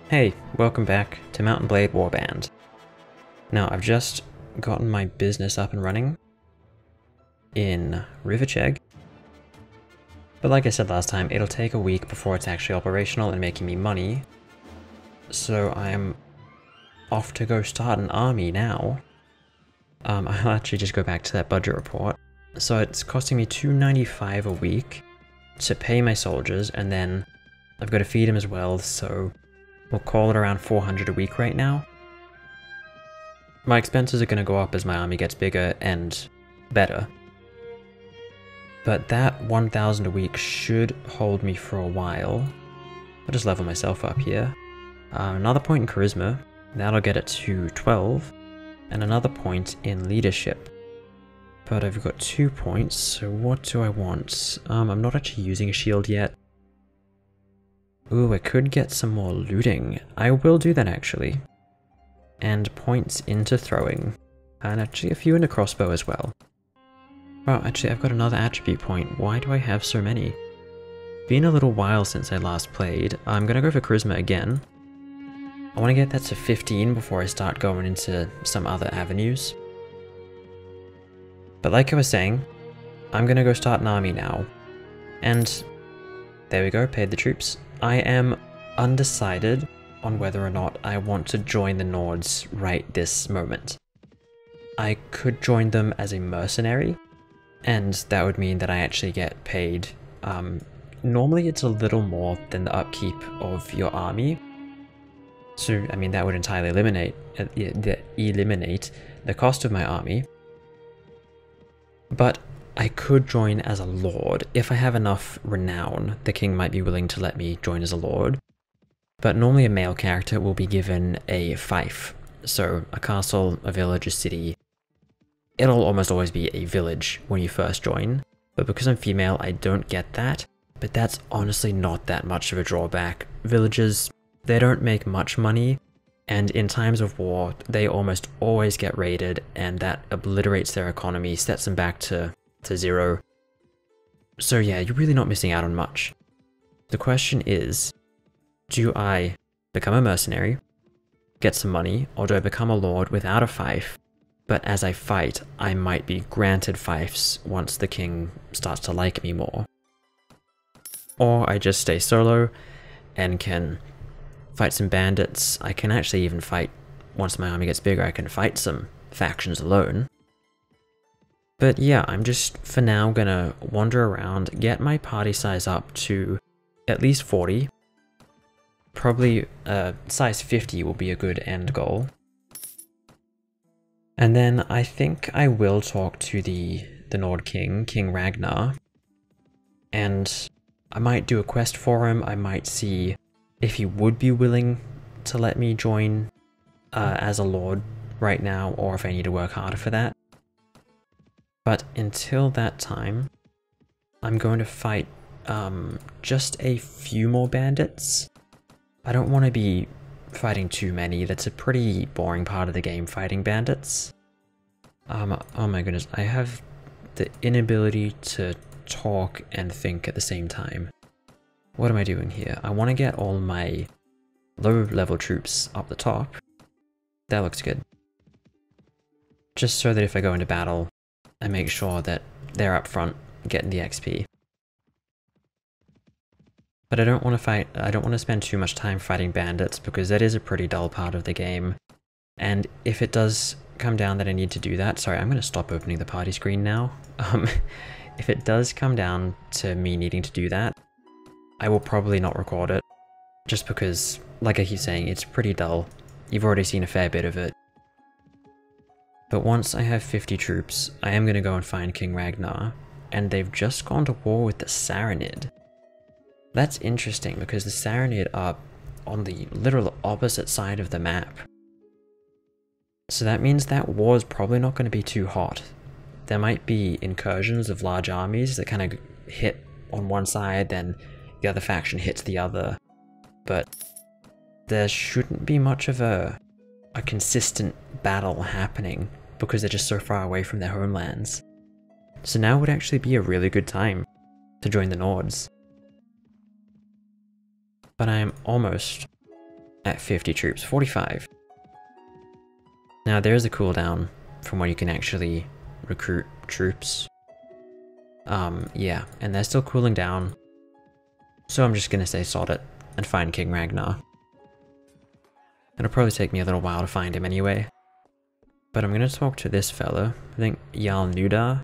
Hey, welcome back to Mountain Blade Warband. Now, I've just gotten my business up and running in Riverchegg, but like I said last time, it'll take a week before it's actually operational and making me money, so I'm off to go start an army now. I'll actually just go back to that budget report. So it's costing me $295 a week to pay my soldiers, and then I've got to feed them as well, so we'll call it around 400 a week right now. My expenses are going to go up as my army gets bigger and better. But that 1,000 a week should hold me for a while. I'll just level myself up here. Another point in charisma, that'll get it to 12. And another point in leadership. But I've got 2 points, so what do I want? I'm not actually using a shield yet. Ooh, I could get some more looting. I will do that actually. And points into throwing. And actually a few into crossbow as well. Wow, actually I've got another attribute point. Why do I have so many? Been a little while since I last played. I'm gonna go for charisma again. I want to get that to 15 before I start going into some other avenues. But like I was saying, I'm gonna go start an army now. And there we go, paid the troops. I am undecided on whether or not I want to join the Nords right this moment. I could join them as a mercenary, and that would mean that I actually get paid. Normally it's a little more than the upkeep of your army. So, I mean, that would entirely eliminate the cost of my army. But I could join as a lord. If I have enough renown, the king might be willing to let me join as a lord. But normally a male character will be given a fief. So a castle, a village, a city. It'll almost always be a village when you first join. But because I'm female, I don't get that. But that's honestly not that much of a drawback. Villages, they don't make much money. And in times of war, they almost always get raided, and that obliterates their economy, sets them back to zero. So yeah, you're really not missing out on much. The question is, do I become a mercenary, get some money, or do I become a lord without a fief, but as I fight, I might be granted fiefs once the king starts to like me more? Or I just stay solo and can fight some bandits. I can actually even fight, once my army gets bigger, I can fight some factions alone. But yeah, I'm just, for now, gonna wander around, get my party size up to at least 40. Probably size 50 will be a good end goal. And then I think I will talk to the Nord King, King Ragnar. And I might do a quest for him, I might see if he would be willing to let me join as a lord right now, or if I need to work harder for that. But until that time, I'm going to fight just a few more bandits. I don't want to be fighting too many. That's a pretty boring part of the game, fighting bandits. Oh my goodness, I have the inability to talk and think at the same time. What am I doing here? I want to get all my low-level troops up the top. That looks good. Just so that if I go into battle, I make sure that they're up front getting the XP. But I don't want to spend too much time fighting bandits, because that is a pretty dull part of the game. And if it does come down that I need to do that, sorry, I'm going to stop opening the party screen now. If it does come down to me needing to do that, I will probably not record it, just because, like I keep saying, it's pretty dull. You've already seen a fair bit of it. But once I have 50 troops, I am going to go and find King Ragnar, and they've just gone to war with the Saranid. That's interesting, because the Saranid are on the literal opposite side of the map. So that means that war is probably not going to be too hot. There might be incursions of large armies that kind of hit on one side, then the other faction hits the other, but there shouldn't be much of a consistent battle happening, because they're just so far away from their homelands. So now would actually be a really good time to join the Nords. But I am almost at 50 troops, 45. Now there is a cooldown from when you can actually recruit troops. Yeah, and they're still cooling down. So I'm just gonna say sod it and find King Ragnar. It'll probably take me a little while to find him anyway. But I'm gonna talk to this fella. I think Jarl Nudar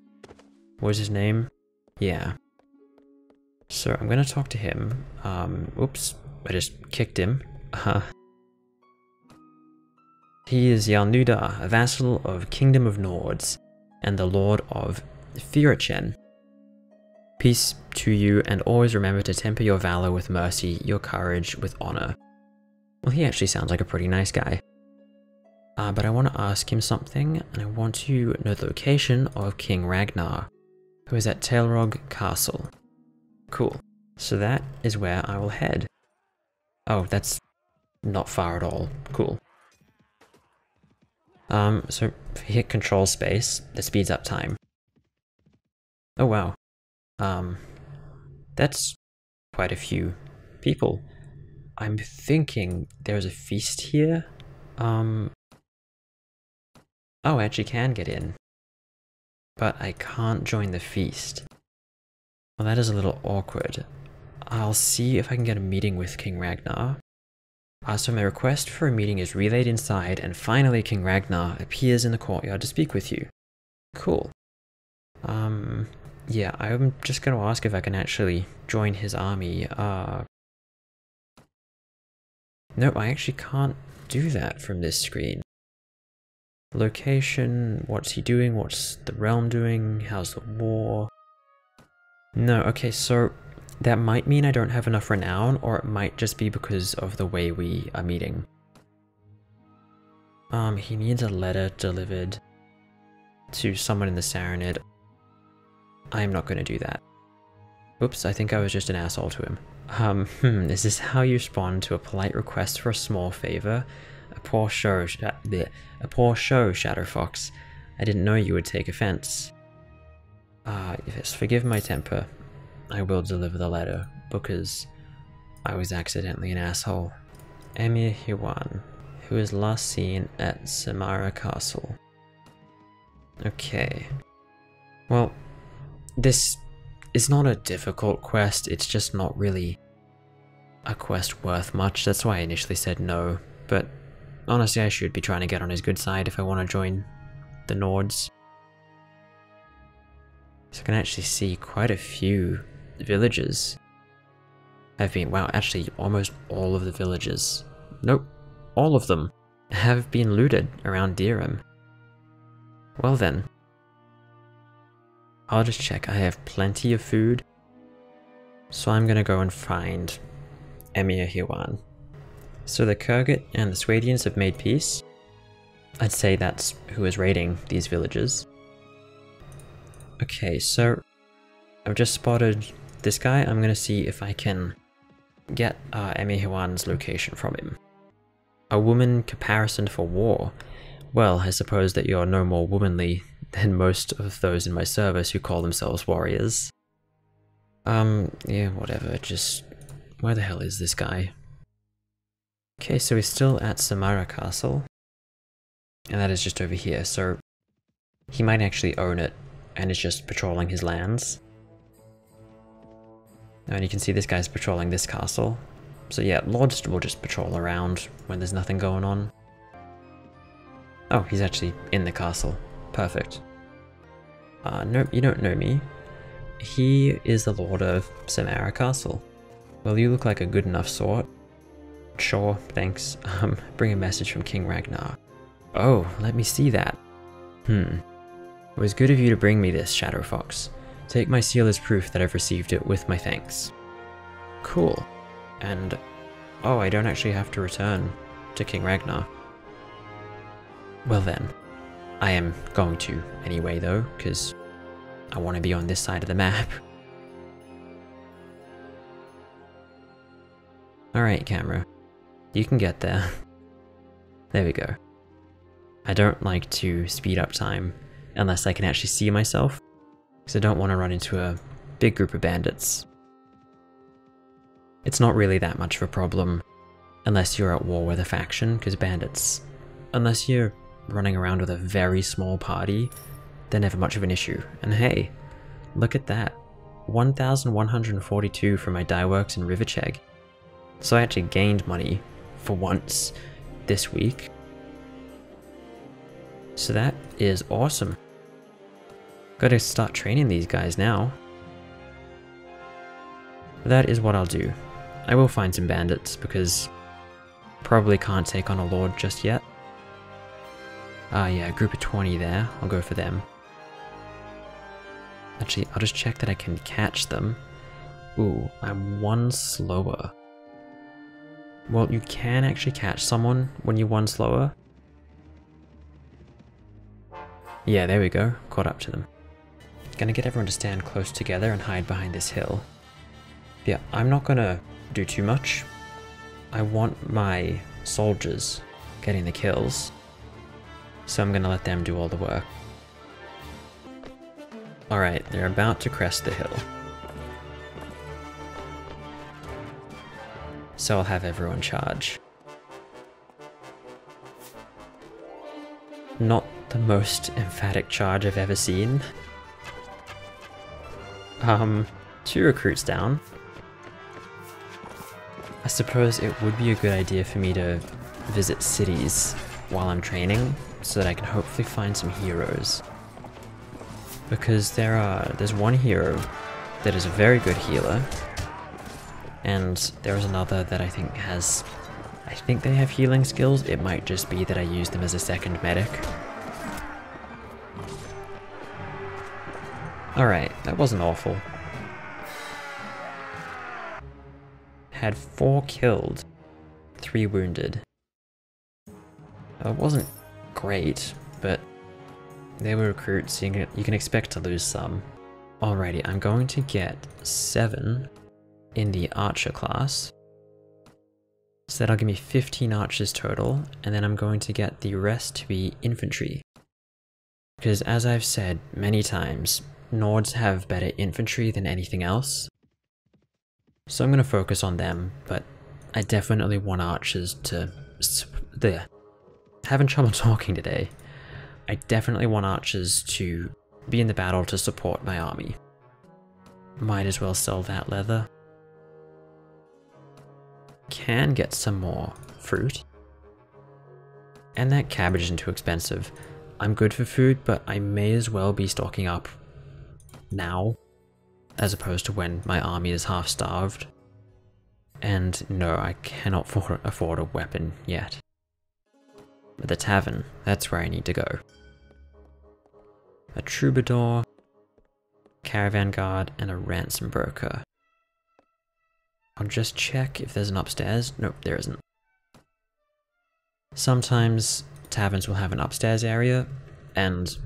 was his name. Yeah. So I'm gonna talk to him. Oops, I just kicked him. He is Jarl Nudar, a vassal of Kingdom of Nords, and the Lord of Firachen. Peace to you, and always remember to temper your valor with mercy, your courage with honor. Well, he actually sounds like a pretty nice guy. But I want to ask him something, and I want to know the location of King Ragnar, who is at Tailrog Castle. Cool. So that is where I will head. Oh, that's not far at all. Cool. So if you hit control space, that speeds up time. Oh wow. That's quite a few people. I'm thinking there's a feast here. Oh, I actually can get in. But I can't join the feast. Well, that is a little awkward. I'll see if I can get a meeting with King Ragnar. So my request for a meeting is relayed inside, and finally King Ragnar appears in the courtyard to speak with you. Cool. Yeah, I'm just gonna ask if I can actually join his army. No, I actually can't do that from this screen. Location, what's he doing, what's the realm doing, how's the war? No, okay, so that might mean I don't have enough renown, or it might just be because of the way we are meeting. He needs a letter delivered to someone in the Saranid. I'm not gonna do that. Oops, I think I was just an asshole to him. Is this how you respond to a polite request for a small favor? A poor show, Shadow Fox. I didn't know you would take offense. Yes, forgive my temper. I will deliver the letter, because I was accidentally an asshole. Emir Hiwan, who is last seen at Samara Castle. Okay. Well, this is not a difficult quest, it's just not really a quest worth much. That's why I initially said no, but honestly I should be trying to get on his good side if I want to join the Nords. So I can actually see quite a few villages have been, wow, actually almost all of the villages, nope, all of them have been looted around Dirham. Well then, I'll just check. I have plenty of food, so I'm gonna go and find Emir Hiwan. So the Kurgat and the Swadians have made peace. I'd say that's who is raiding these villages. Okay, so I've just spotted this guy. I'm gonna see if I can get Emir Hiwan's location from him. A woman caparisoned for war. Well, I suppose that you're no more womanly than most of those in my service who call themselves warriors. Yeah, whatever, just... where the hell is this guy? Okay, so he's still at Samara Castle. And that is just over here, so... he might actually own it, and is just patrolling his lands. And you can see this guy's patrolling this castle. So yeah, Lords will just patrol around when there's nothing going on. Oh, he's actually in the castle. Perfect. Nope, you don't know me. He is the Lord of Samara Castle. Well, you look like a good enough sort. Sure, thanks. Bring a message from King Ragnar. Oh, let me see that. It was good of you to bring me this, Shadow Fox. Take my seal as proof that I've received it with my thanks. Cool. And... oh, I don't actually have to return to King Ragnar. Well then, I am going to anyway though, because I want to be on this side of the map. Alright, camera. You can get there. There we go. I don't like to speed up time unless I can actually see myself, because I don't want to run into a big group of bandits. It's not really that much of a problem Unless you're at war with a faction, because bandits, unless you're running around with a very small party, they're never much of an issue. And hey, look at that. 1,142 from my dye works in Riverchegg. So I actually gained money for once this week. So that is awesome. Gotta start training these guys now. That is what I'll do. I will find some bandits because probably can't take on a lord just yet. Ah yeah, a group of 20 there. I'll go for them. Actually, I'll just check that I can catch them. Ooh, I'm one slower. Well, you can actually catch someone when you're one slower. Yeah, there we go. Caught up to them. Gonna get everyone to stand close together and hide behind this hill. Yeah, I'm not gonna do too much. I want my soldiers getting the kills, so I'm gonna let them do all the work. Alright, they're about to crest the hill. So I'll have everyone charge. Not the most emphatic charge I've ever seen. 2 recruits down. I suppose it would be a good idea for me to visit cities while I'm training, so that I can hopefully find some heroes. Because there's one hero that is a very good healer, and there's another that I think they have healing skills. It might just be that I use them as a second medic. Alright, that wasn't awful. Had 4 killed, 3 wounded. It wasn't great, but they were recruits, so you can expect to lose some. Alrighty, I'm going to get 7 in the archer class. So that'll give me 15 archers total, and then I'm going to get the rest to be infantry. Because as I've said many times, Nords have better infantry than anything else. So I'm going to focus on them, but I definitely want archers to... Having trouble talking today. I definitely want archers to be in the battle to support my army. Might as well sell that leather. Can get some more fruit. And that cabbage isn't too expensive. I'm good for food, but I may as well be stocking up now, as opposed to when my army is half starved. And no, I cannot afford a weapon yet. But the tavern, that's where I need to go. A troubadour, caravan guard, and a ransom broker. I'll just check if there's an upstairs. Nope, there isn't. Sometimes taverns will have an upstairs area, and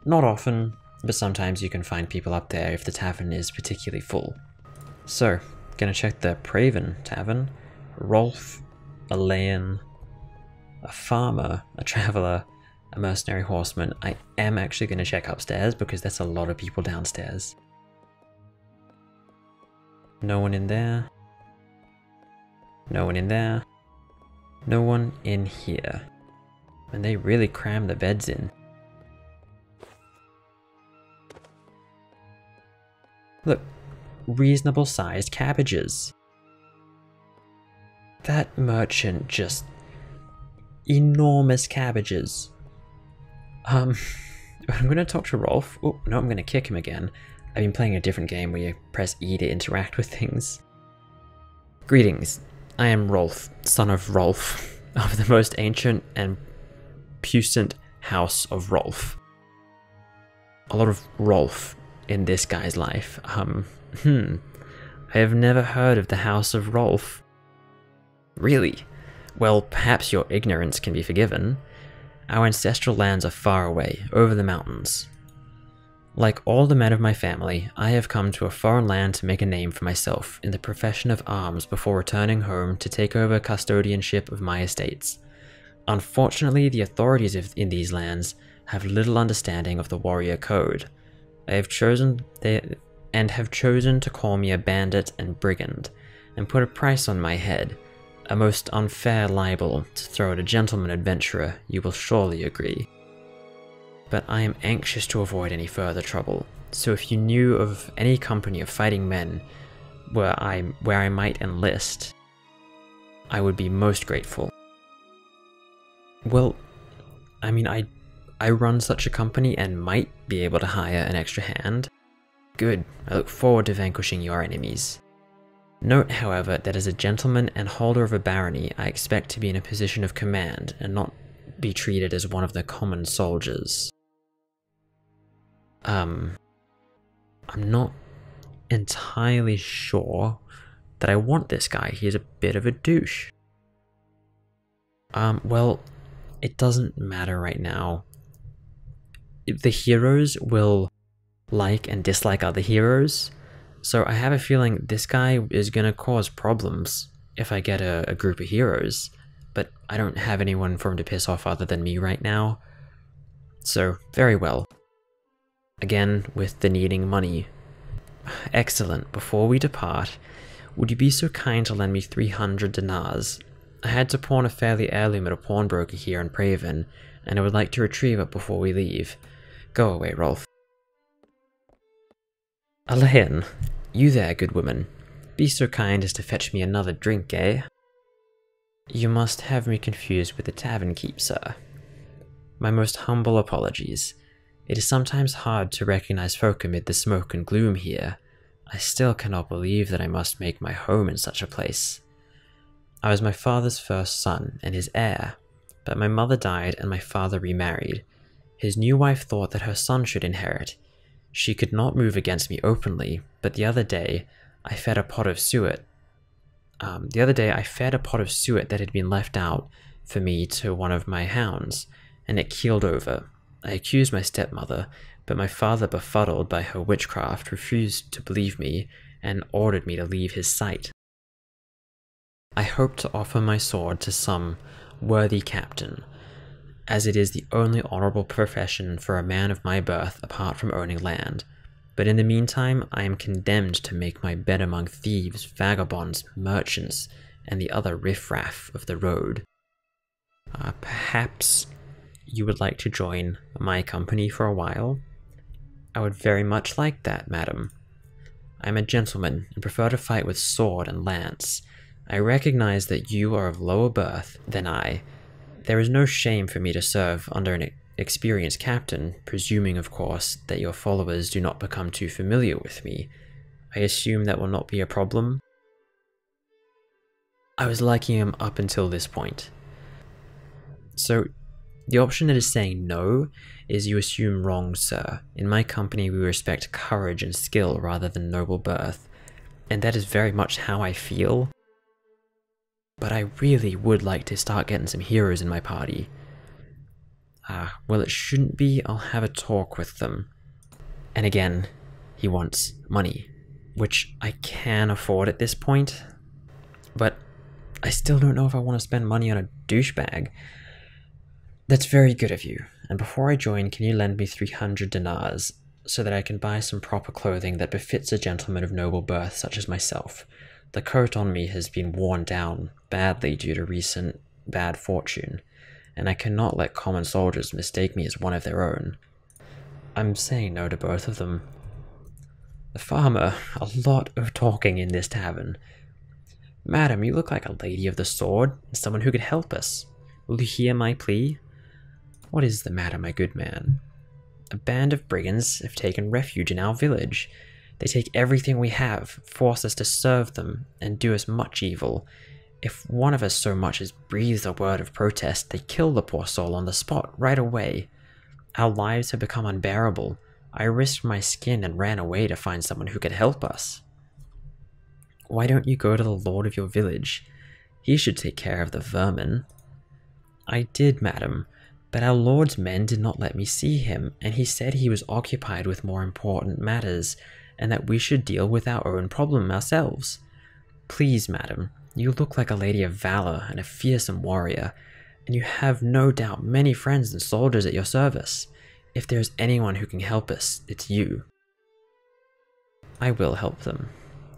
not often, but sometimes you can find people up there if the tavern is particularly full. So, gonna check the Praven Tavern. Rolf, a Layan, a farmer, a traveler, a mercenary horseman. I am actually gonna check upstairs because that's a lot of people downstairs. No one in there. No one in there. No one in here. And they really cram the beds in. Look, reasonable sized cabbages. That merchant just... enormous cabbages. I'm gonna talk to Rolf. Oh, no, I'm gonna kick him again. I've been playing a different game where you press E to interact with things. Greetings. I am Rolf, son of Rolf, of the most ancient and puissant house of Rolf. A lot of Rolf in this guy's life. I have never heard of the House of Rolf. Really? Well, perhaps your ignorance can be forgiven. Our ancestral lands are far away, over the mountains. Like all the men of my family, I have come to a foreign land to make a name for myself in the profession of arms before returning home to take over custodianship of my estates. Unfortunately, the authorities in these lands have little understanding of the warrior code. They have chosen to call me a bandit and brigand, and put a price on my head, A most unfair libel to throw at a gentleman adventurer, you will surely agree. But I am anxious to avoid any further trouble, so if you knew of any company of fighting men where I might enlist, I would be most grateful. Well, I mean, I run such a company and might be able to hire an extra hand. Good, I look forward to vanquishing your enemies. Note, however, that as a gentleman and holder of a barony, I expect to be in a position of command and not be treated as one of the common soldiers. I'm not entirely sure that I want this guy. He's a bit of a douche. Well, it doesn't matter right now. The heroes will like and dislike other heroes, so I have a feeling this guy is gonna cause problems if I get a group of heroes, but I don't have anyone for him to piss off other than me right now. So, very well. Again, with the needing money. Excellent. Before we depart, would you be so kind to lend me 300 dinars? I had to pawn a fairly heirloom at a pawnbroker here in Praven, and I would like to retrieve it before we leave. Go away, Rolf. Alain, you there, good woman. Be so kind as to fetch me another drink, eh? You must have me confused with the tavern keep, sir. My most humble apologies. It is sometimes hard to recognize folk amid the smoke and gloom here. I still cannot believe that I must make my home in such a place. I was my father's first son and his heir, but my mother died and my father remarried. His new wife thought that her son should inherit. She could not move against me openly, but the other day I fed a pot of suet. That had been left out for me to one of my hounds, and it keeled over. I accused my stepmother, but my father, befuddled by her witchcraft, refused to believe me and ordered me to leave his sight. I hope to offer my sword to some worthy captain, as it is the only honourable profession for a man of my birth apart from owning land. But in the meantime, I am condemned to make my bed among thieves, vagabonds, merchants, and the other riffraff of the road. Perhaps you would like to join my company for a while? I would very much like that, madam. I am a gentleman and prefer to fight with sword and lance. I recognize that you are of lower birth than I. There is no shame for me to serve under an experienced captain, presuming, of course, that your followers do not become too familiar with me. I assume that will not be a problem. I was liking him up until this point. So, the option that is saying no is you assume wrong, sir. In my company, we respect courage and skill rather than noble birth, and that is very much how I feel. But I really would like to start getting some heroes in my party. Well, it shouldn't be. I'll have a talk with them. And again, he wants money, which I can afford at this point, but I still don't know if I want to spend money on a douchebag. That's very good of you, and before I join, can you lend me 300 dinars, so that I can buy some proper clothing that befits a gentleman of noble birth such as myself? The coat on me has been worn down badly due to recent bad fortune, and I cannot let common soldiers mistake me as one of their own. I'm saying no to both of them. The farmer, a lot of talking in this tavern. Madam, you look like a lady of the sword, and someone who could help us. Will you hear my plea? What is the matter, my good man? A band of brigands have taken refuge in our village. They take everything we have, force us to serve them, and do us much evil. If one of us so much as breathes a word of protest, they kill the poor soul on the spot, right away. Our lives have become unbearable. I risked my skin and ran away to find someone who could help us. Why don't you go to the lord of your village? He should take care of the vermin. I did, madam, but our lord's men did not let me see him, and he said he was occupied with more important matters, and that we should deal with our own problem ourselves. Please, madam, you look like a lady of valor and a fearsome warrior, and you have no doubt many friends and soldiers at your service. If there is anyone who can help us, it's you. I will help them.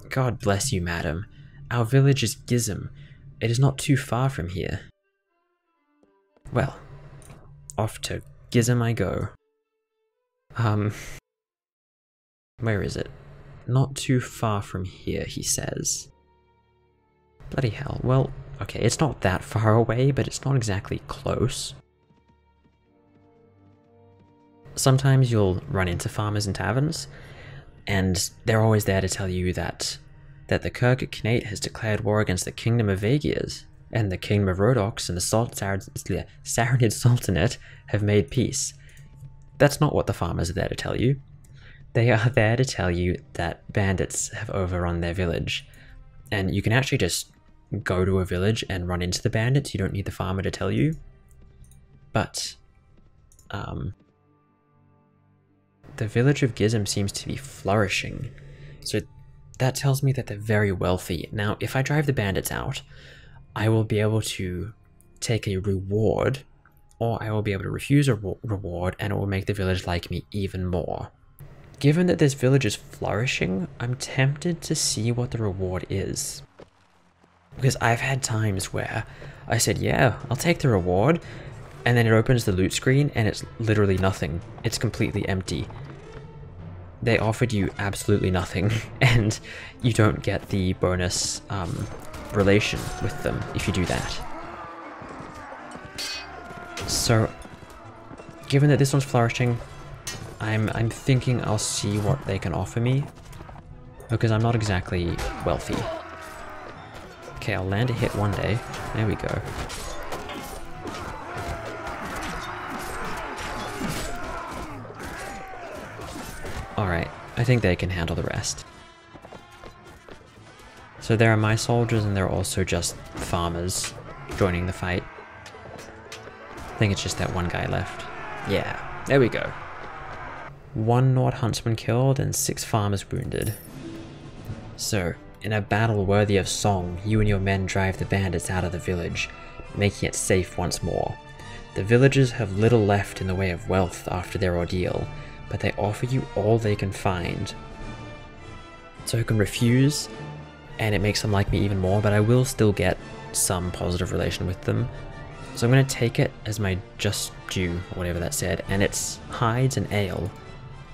God bless you, madam. Our village is Gizem. it is not too far from here. Well, off to Gizem I go. Where is it? Not too far from here, he says. Bloody hell. Well, okay, it's not that far away, but it's not exactly close. Sometimes you'll run into farmers in taverns, and they're always there to tell you that the Kirk Knight has declared war against the Kingdom of Vagias, and the Kingdom of Rhodox and the Saranid Sultanate have made peace. That's not what the farmers are there to tell you. They are there to tell you that bandits have overrun their village, and you can actually just go to a village and run into the bandits. You don't need the farmer to tell you. But the village of Gizem seems to be flourishing, so that tells me that they're very wealthy. Now, if I drive the bandits out, I will be able to take a reward, or I will be able to refuse a reward, and it will make the village like me even more. Given that this village is flourishing, I'm tempted to see what the reward is. Because I've had times where I said, yeah, I'll take the reward, and then it opens the loot screen and it's literally nothing. It's completely empty. They offered you absolutely nothing, and you don't get the bonus relation with them if you do that. So, given that this one's flourishing, I'm thinking I'll see what they can offer me, because I'm not exactly wealthy. Okay, I'll land a hit one day. There we go. Alright, I think they can handle the rest. So there are my soldiers, and there are also just farmers joining the fight. I think it's just that one guy left. Yeah, there we go. 1 Nord huntsman killed and 6 farmers wounded. So, in a battle worthy of song, you and your men drive the bandits out of the village, making it safe once more. The villagers have little left in the way of wealth after their ordeal, but they offer you all they can find. So I can refuse, and it makes them like me even more, but I will still get some positive relation with them. So I'm going to take it as my just due, or whatever that said, and it's hides and ale,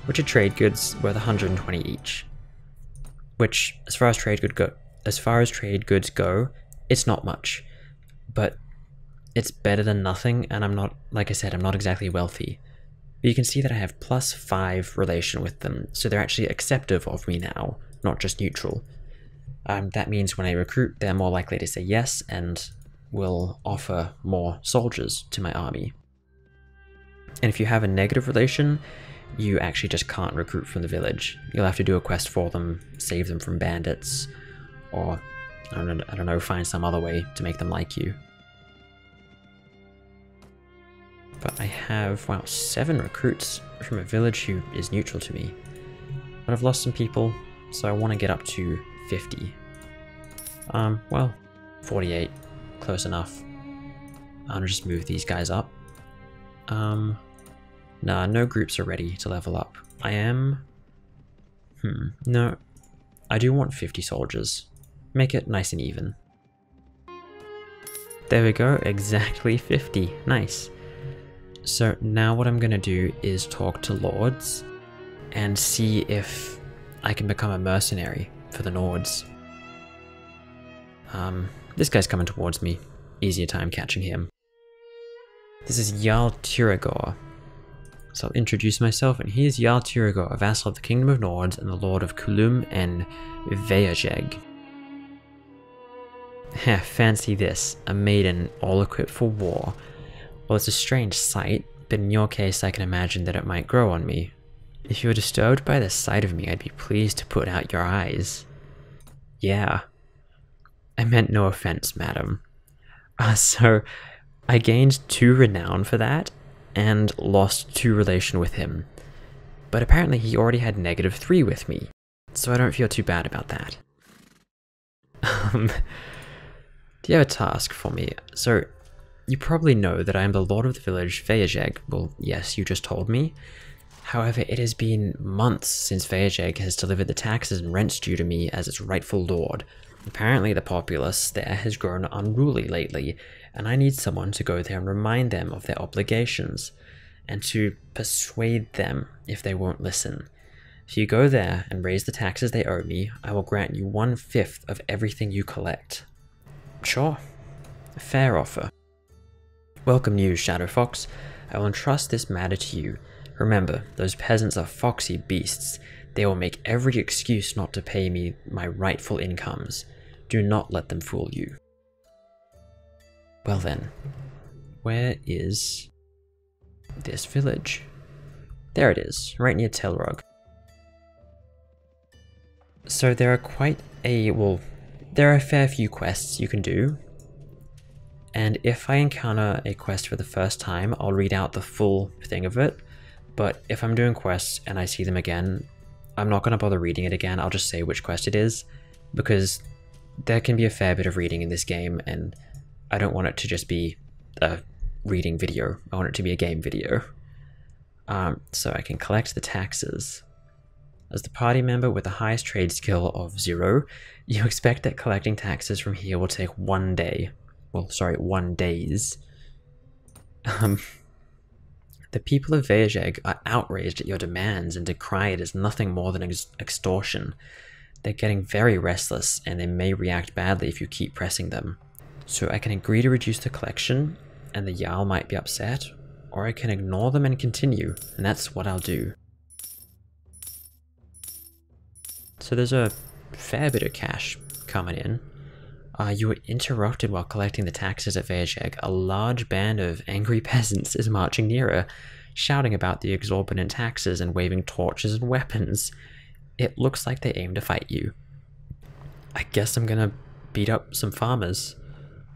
which are trade goods worth 120 each. Which, as far as trade goods go, it's not much, but it's better than nothing, and I'm not, like I said, I'm not exactly wealthy. But you can see that I have +5 relation with them, so they're actually acceptive of me now, not just neutral. That means when I recruit, they're more likely to say yes, and will offer more soldiers to my army. And if you have a negative relation, you actually just can't recruit from the village. You'll have to do a quest for them, save them from bandits, or, I don't know, find some other way to make them like you. But I have, wow, 7 recruits from a village who is neutral to me. But I've lost some people, so I want to get up to 50. Well, 48. Close enough. I'll just move these guys up. Nah, no groups are ready to level up. I am... no. I do want 50 soldiers. Make it nice and even. There we go, exactly 50. Nice. So now what I'm going to do is talk to lords and see if I can become a mercenary for the Nords. This guy's coming towards me. Easier time catching him. This is Jarl Tyragor. So I'll introduce myself, and here's Jarl Tyragor, a vassal of the Kingdom of Nords and the Lord of Kulum and Vayajeg. Heh, fancy this, a maiden all equipped for war. Well, it's a strange sight, but in your case I can imagine that it might grow on me. If you were disturbed by the sight of me, I'd be pleased to put out your eyes. Yeah. I meant no offense, madam. So, I gained 2 renown for that, and lost 2 relation with him. But apparently he already had -3 with me, so I don't feel too bad about that. Do you have a task for me? So, you probably know that I am the Lord of the Village, Vayajeg. Well, yes, you just told me. However, it has been months since Vayajeg has delivered the taxes and rents due to me as its rightful lord. Apparently the populace there has grown unruly lately, and I need someone to go there and remind them of their obligations, and to persuade them if they won't listen. If you go there and raise the taxes they owe me, I will grant you 1/5 of everything you collect. Sure. A fair offer. Welcome news, Shadow Fox. I will entrust this matter to you. Remember, those peasants are foxy beasts. They will make every excuse not to pay me my rightful incomes. Do not let them fool you. Well then, where is this village? There it is, right near Telrog. So there are there are a fair few quests you can do. And if I encounter a quest for the first time, I'll read out the full thing of it. But if I'm doing quests and I see them again, I'm not going to bother reading it again. I'll just say which quest it is, because there can be a fair bit of reading in this game, and I don't want it to just be a reading video. I want it to be a game video. So I can collect the taxes. As the party member with the highest trade skill of 0, you expect that collecting taxes from here will take 1 day. Well, sorry, 1 days. The people of Vejeg are outraged at your demands and decry it as nothing more than extortion. They're getting very restless, and they may react badly if you keep pressing them. So I can agree to reduce the collection, and the Jarl might be upset, or I can ignore them and continue, and that's what I'll do. So there's a fair bit of cash coming in. You were interrupted while collecting the taxes at Vejeg. A large band of angry peasants is marching nearer, shouting about the exorbitant taxes and waving torches and weapons. It looks like they aim to fight you. I guess I'm gonna beat up some farmers.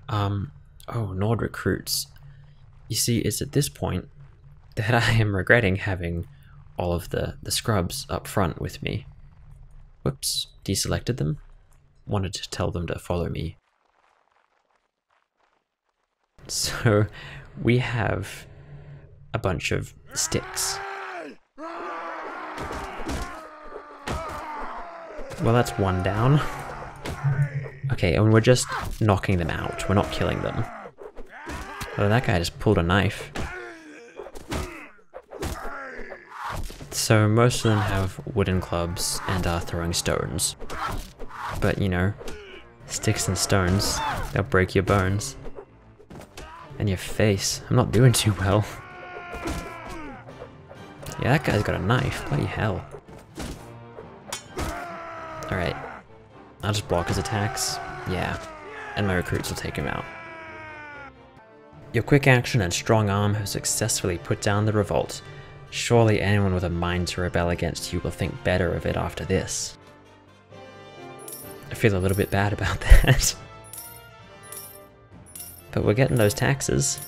Oh, Nord recruits. You see, it's at this point that I am regretting having all of the scrubs up front with me. Whoops, deselected them. Wanted to tell them to follow me. So we have a bunch of sticks. Well, that's one down. Okay, and we're just knocking them out. We're not killing them. Oh, that guy just pulled a knife. So most of them have wooden clubs and are throwing stones. But, you know, sticks and stones, they'll break your bones. And your face. I'm not doing too well. Yeah, that guy's got a knife. Bloody hell. Alright. I'll just block his attacks. Yeah. And my recruits will take him out. Your quick action and strong arm have successfully put down the revolt. Surely anyone with a mind to rebel against you will think better of it after this. I feel a little bit bad about that. But we're getting those taxes.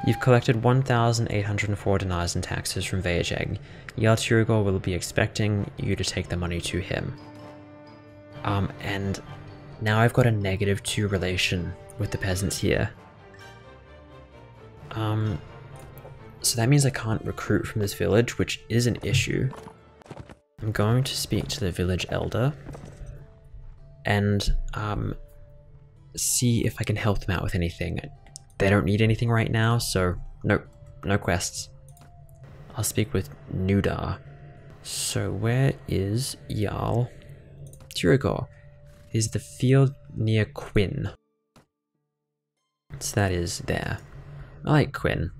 You've collected 1,804 dinars in taxes from Vejeg. Jarl Turgor will be expecting you to take the money to him. And now I've got a -2 relation with the peasants here. So that means I can't recruit from this village, which is an issue. I'm going to speak to the village elder and see if I can help them out with anything. They don't need anything right now, so nope, no quests. I'll speak with Nudar. So where is Jarl Turgor? Is the field near Quinn. So that is there. I like Quinn.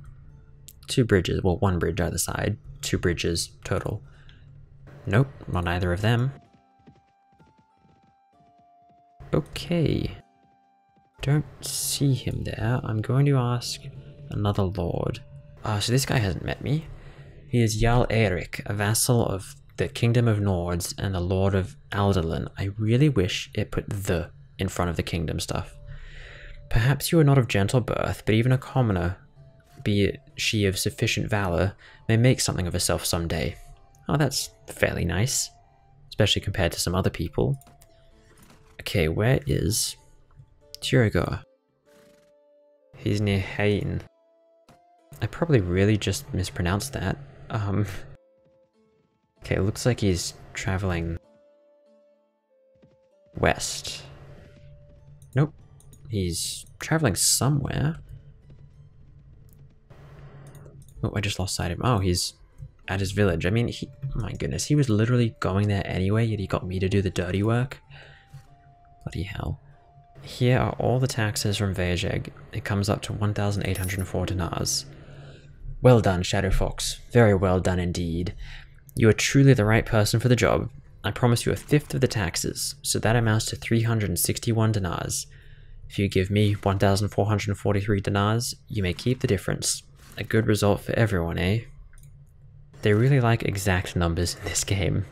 2 bridges, well, 1 bridge either side, 2 bridges total. Nope, not either of them. Okay. Don't see him there. I'm going to ask another lord. So this guy hasn't met me. He is Jarl Eirik, a vassal of the Kingdom of Nords and the Lord of Alderlin. I really wish it put "the" in front of the kingdom stuff. Perhaps you are not of gentle birth, but even a commoner, be it she of sufficient valor, may make something of herself someday. Oh, that's fairly nice, especially compared to some other people. Okay, where is Turgor? He's near Hain. I probably really just mispronounced that. Okay, it looks like he's traveling west. Nope. He's traveling somewhere. Oh, I just lost sight of him. Oh, he's at his village. I mean, my goodness, he was literally going there anyway, yet he got me to do the dirty work. Bloody hell. Here are all the taxes from Vajeg. It comes up to 1,804 dinars. Well done, Shadow Fox. Very well done indeed. You are truly the right person for the job. I promise you a fifth of the taxes, so that amounts to 361 dinars. If you give me 1,443 dinars, you may keep the difference. A good result for everyone, eh? They really like exact numbers in this game.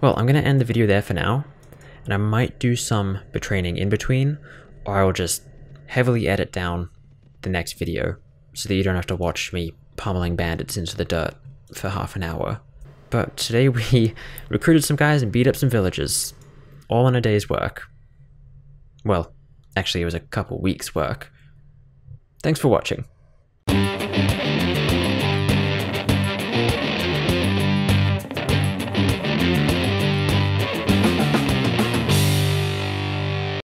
Well, I'm going to end the video there for now, and I might do some betraying in between, or I will just heavily edit down the next video so that you don't have to watch me pummeling bandits into the dirt for half an hour. But today we recruited some guys and beat up some villagers, all in a day's work. Well, actually it was a couple weeks' work. Thanks for watching.